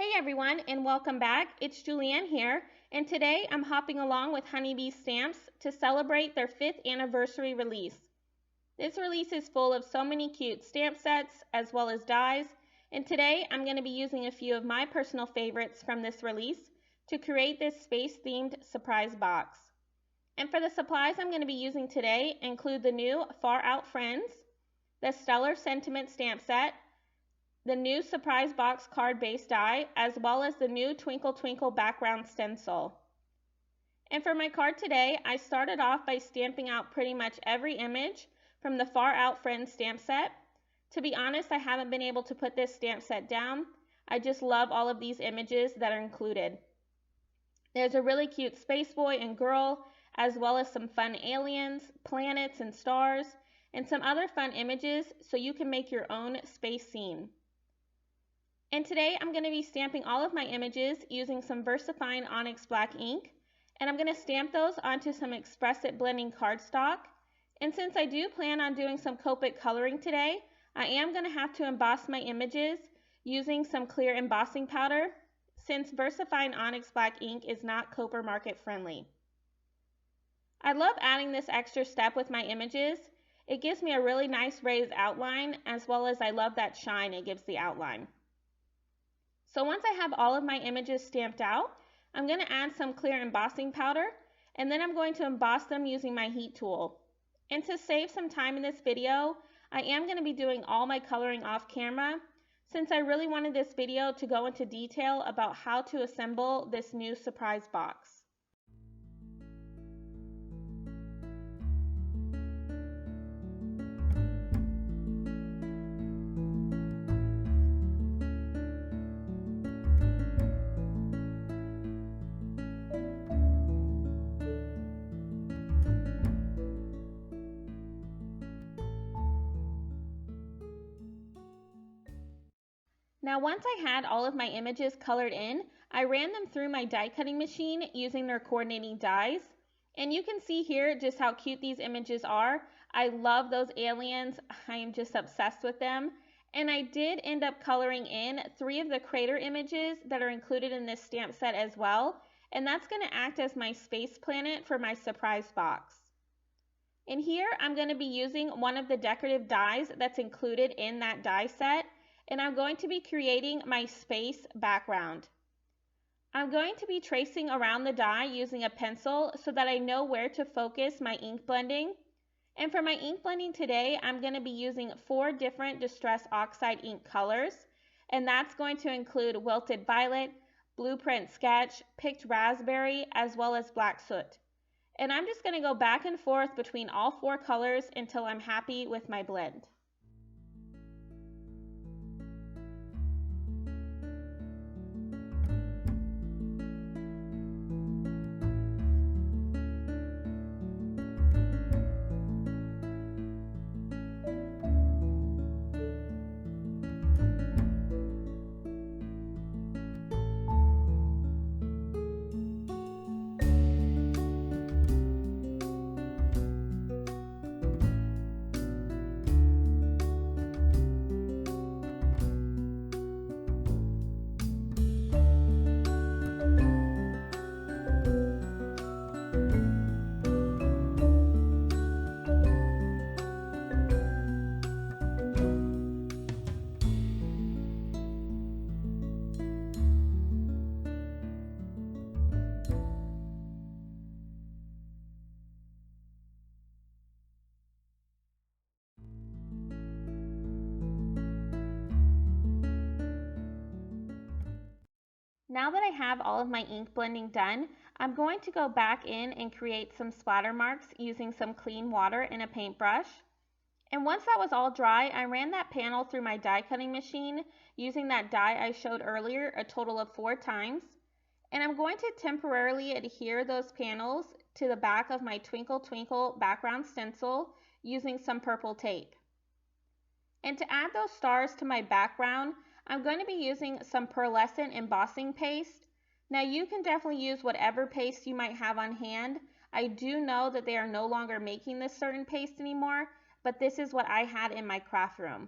Hey everyone, and welcome back. It's Julianne here, and today I'm hopping along with Honeybee Stamps to celebrate their 5th anniversary release. This release is full of so many cute stamp sets as well as dies, and today I'm going to be using a few of my personal favorites from this release to create this space-themed surprise box. And for the supplies I'm going to be using today include the new Far Out Friends, the Stellar Sentiment stamp set, the new surprise box card base die, as well as the new Twinkle Twinkle background stencil. And for my card today, I started off by stamping out pretty much every image from the Far Out Friends stamp set. To be honest, I haven't been able to put this stamp set down. I just love all of these images that are included. There's a really cute space boy and girl, as well as some fun aliens, planets and stars, and some other fun images so you can make your own space scene. And today I'm going to be stamping all of my images using some VersaFine Onyx Black ink, and I'm going to stamp those onto some Express It blending cardstock. And since I do plan on doing some Copic coloring today, I am going to have to emboss my images using some clear embossing powder, since VersaFine Onyx Black ink is not Copic market friendly. I love adding this extra step with my images. It gives me a really nice raised outline, as well as I love that shine it gives the outline. So once I have all of my images stamped out, I'm going to add some clear embossing powder, and then I'm going to emboss them using my heat tool. And to save some time in this video, I am going to be doing all my coloring off camera, since I really wanted this video to go into detail about how to assemble this new surprise box. Now once I had all of my images colored in, I ran them through my die cutting machine using their coordinating dies. And you can see here just how cute these images are. I love those aliens. I am just obsessed with them. And I did end up coloring in 3 of the crater images that are included in this stamp set as well. And that's going to act as my space planet for my surprise box. And here I'm going to be using one of the decorative dies that's included in that die set. And I'm going to be creating my space background. I'm going to be tracing around the die using a pencil so that I know where to focus my ink blending. And for my ink blending today, I'm going to be using 4 different Distress Oxide ink colors. And that's going to include Wilted Violet, Blueprint Sketch, Picked Raspberry, as well as Black Soot. And I'm just going to go back and forth between all 4 colors until I'm happy with my blend. Now that I have all of my ink blending done, I'm going to go back in and create some splatter marks using some clean water and a paintbrush. And once that was all dry, I ran that panel through my die cutting machine using that die I showed earlier a total of 4 times. And I'm going to temporarily adhere those panels to the back of my Twinkle Twinkle background stencil using some purple tape. And to add those stars to my background, I'm going to be using some pearlescent embossing paste. Now you can definitely use whatever paste you might have on hand. I do know that they are no longer making this certain paste anymore, but this is what I had in my craft room.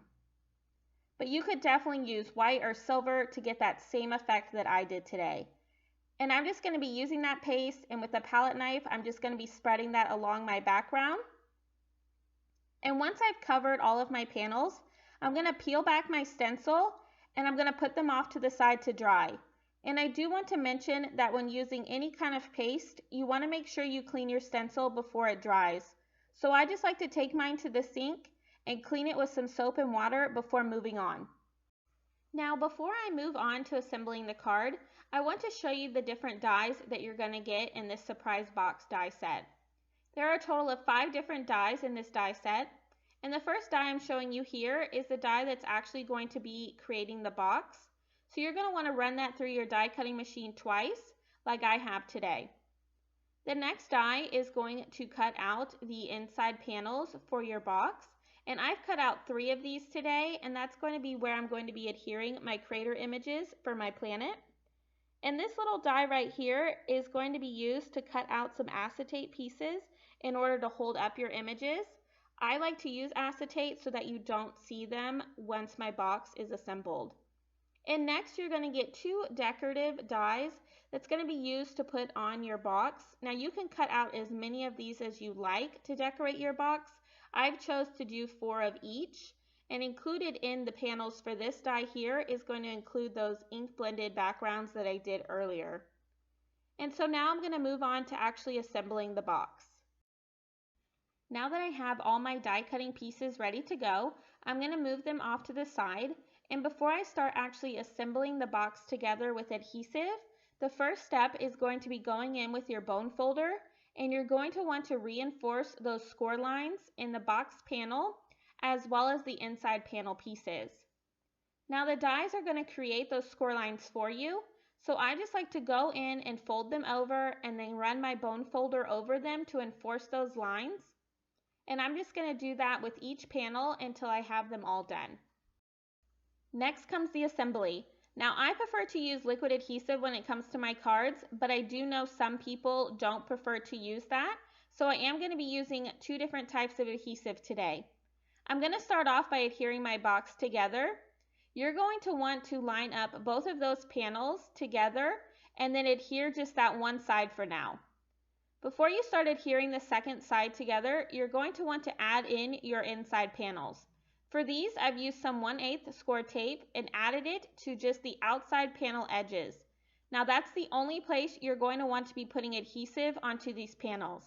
but you could definitely use white or silver to get that same effect that I did today. And I'm just going to be using that paste, and with a palette knife, I'm just going to be spreading that along my background. And once I've covered all of my panels, I'm going to peel back my stencil and I'm going to put them off to the side to dry. And I do want to mention that when using any kind of paste, you want to make sure you clean your stencil before it dries. So I just like to take mine to the sink and clean it with some soap and water before moving on. Now, before I move on to assembling the card, I want to show you the different dies that you're going to get in this surprise box die set. There are a total of 5 different dies in this die set, and the first die I'm showing you here is the die that's actually going to be creating the box. So you're going to want to run that through your die cutting machine twice, like I have today. The next die is going to cut out the inside panels for your box, and I've cut out 3 of these today, and that's going to be where I'm going to be adhering my crater images for my planet. And this little die right here is going to be used to cut out some acetate pieces in order to hold up your images. I like to use acetate so that you don't see them once my box is assembled. And next you're going to get 2 decorative dies that's going to be used to put on your box. Now you can cut out as many of these as you like to decorate your box. I've chose to do 4 of each, and included in the panels for this die here is going to include those ink blended backgrounds that I did earlier. And so now I'm going to move on to actually assembling the box. Now that I have all my die cutting pieces ready to go, I'm going to move them off to the side. And before I start actually assembling the box together with adhesive, the first step is going to be going in with your bone folder, and you're going to want to reinforce those score lines in the box panel as well as the inside panel pieces. Now the dies are going to create those score lines for you, so I just like to go in and fold them over and then run my bone folder over them to enforce those lines. And I'm just going to do that with each panel until I have them all done. Next comes the assembly. Now I prefer to use liquid adhesive when it comes to my cards, but I do know some people don't prefer to use that, so I am going to be using 2 different types of adhesive today. I'm going to start off by adhering my box together. You're going to want to line up both of those panels together and then adhere just that one side for now. Before you start adhering the second side together, you're going to want to add in your inside panels. For these, I've used some 1/8 score tape and added it to just the outside panel edges. Now that's the only place you're going to want to be putting adhesive onto these panels.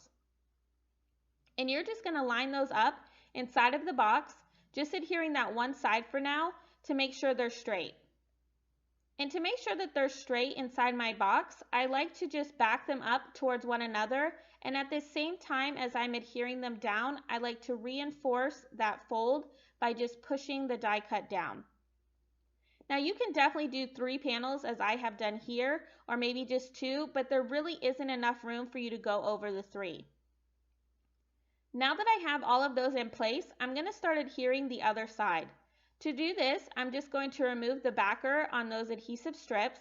And you're just going to line those up inside of the box, just adhering that one side for now to make sure they're straight. And to make sure that they're straight inside my box, I like to just back them up towards one another, and at the same time as I'm adhering them down, I like to reinforce that fold by just pushing the die cut down. Now you can definitely do 3 panels as I have done here, or maybe just 2, but there really isn't enough room for you to go over the 3. Now that I have all of those in place, I'm going to start adhering the other side. To do this, I'm just going to remove the backer on those adhesive strips,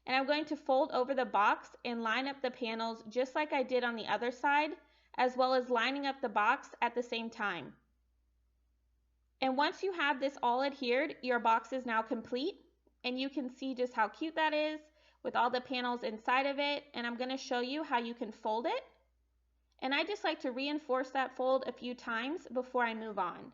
and I'm going to fold over the box and line up the panels just like I did on the other side, as well as lining up the box at the same time. And once you have this all adhered, your box is now complete, and you can see just how cute that is with all the panels inside of it, and I'm going to show you how you can fold it. And I just like to reinforce that fold a few times before I move on.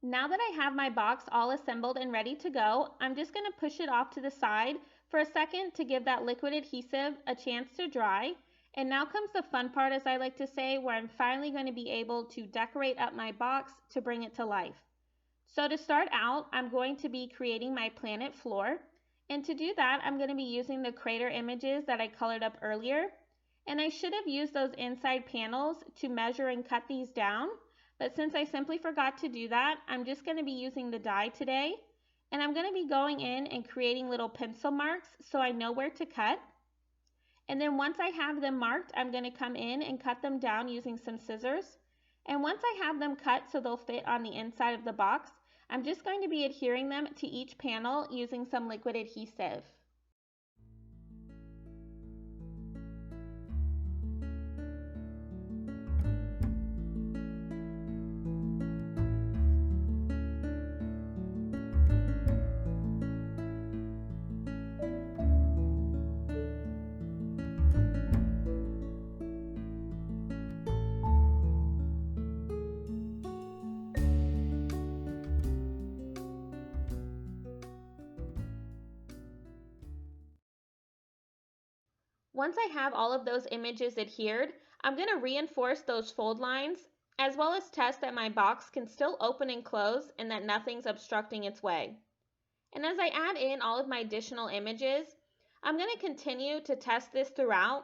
Now that I have my box all assembled and ready to go, I'm just going to push it off to the side for a second to give that liquid adhesive a chance to dry. And now comes the fun part, as I like to say, where I'm finally going to be able to decorate up my box to bring it to life. So to start out, I'm going to be creating my planet floor. And to do that, I'm going to be using the crater images that I colored up earlier. And I should have used those inside panels to measure and cut these down. But since I simply forgot to do that, I'm just going to be using the die today. And I'm going to be going in and creating little pencil marks so I know where to cut. And then once I have them marked, I'm going to come in and cut them down using some scissors. And once I have them cut so they'll fit on the inside of the box, I'm just going to be adhering them to each panel using some liquid adhesive. Once I have all of those images adhered, I'm going to reinforce those fold lines, as well as test that my box can still open and close and that nothing's obstructing its way. And as I add in all of my additional images, I'm going to continue to test this throughout,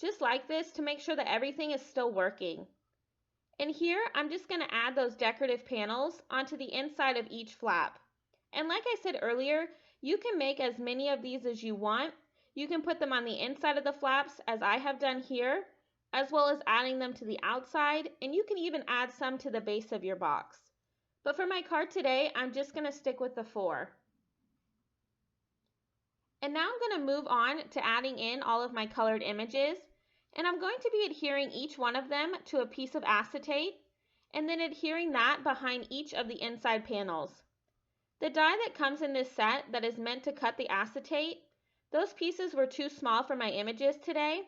just like this, to make sure that everything is still working. And here, I'm just going to add those decorative panels onto the inside of each flap. And like I said earlier, you can make as many of these as you want. You can put them on the inside of the flaps, as I have done here, as well as adding them to the outside, and you can even add some to the base of your box. But for my card today, I'm just going to stick with the 4. And now I'm going to move on to adding in all of my colored images, and I'm going to be adhering each one of them to a piece of acetate, and then adhering that behind each of the inside panels. The die that comes in this set that is meant to cut the acetate, those pieces were too small for my images today,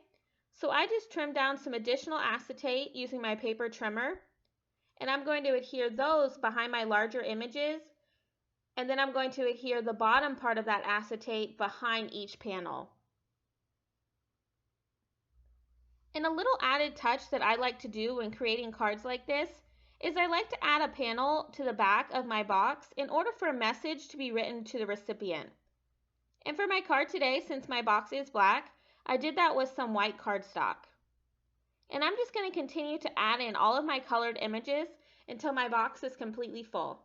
so I just trimmed down some additional acetate using my paper trimmer, and I'm going to adhere those behind my larger images, and then I'm going to adhere the bottom part of that acetate behind each panel. And a little added touch that I like to do when creating cards like this is I like to add a panel to the back of my box in order for a message to be written to the recipient. And for my card today, since my box is black, I did that with some white cardstock. And I'm just going to continue to add in all of my colored images until my box is completely full.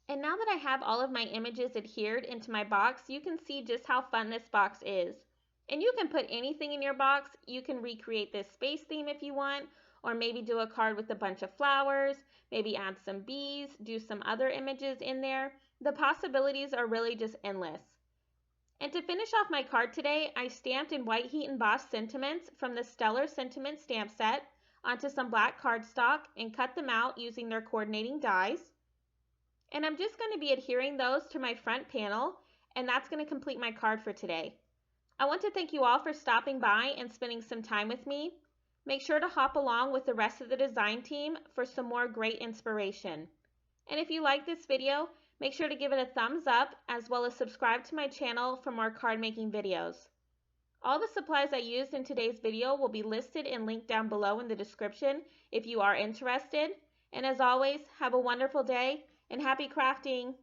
And now that I have all of my images adhered into my box, you can see just how fun this box is. And you can put anything in your box. You can recreate this space theme if you want, or maybe do a card with a bunch of flowers, maybe add some bees, do some other images in there. The possibilities are really just endless. And to finish off my card today, I stamped in white heat embossed sentiments from the Stellar Sentiment stamp set onto some black cardstock and cut them out using their coordinating dies. And I'm just going to be adhering those to my front panel, and that's going to complete my card for today. I want to thank you all for stopping by and spending some time with me. Make sure to hop along with the rest of the design team for some more great inspiration. And if you like this video, make sure to give it a thumbs up, as well as subscribe to my channel for more card making videos. All the supplies I used in today's video will be listed and linked down below in the description if you are interested. And as always, have a wonderful day and happy crafting!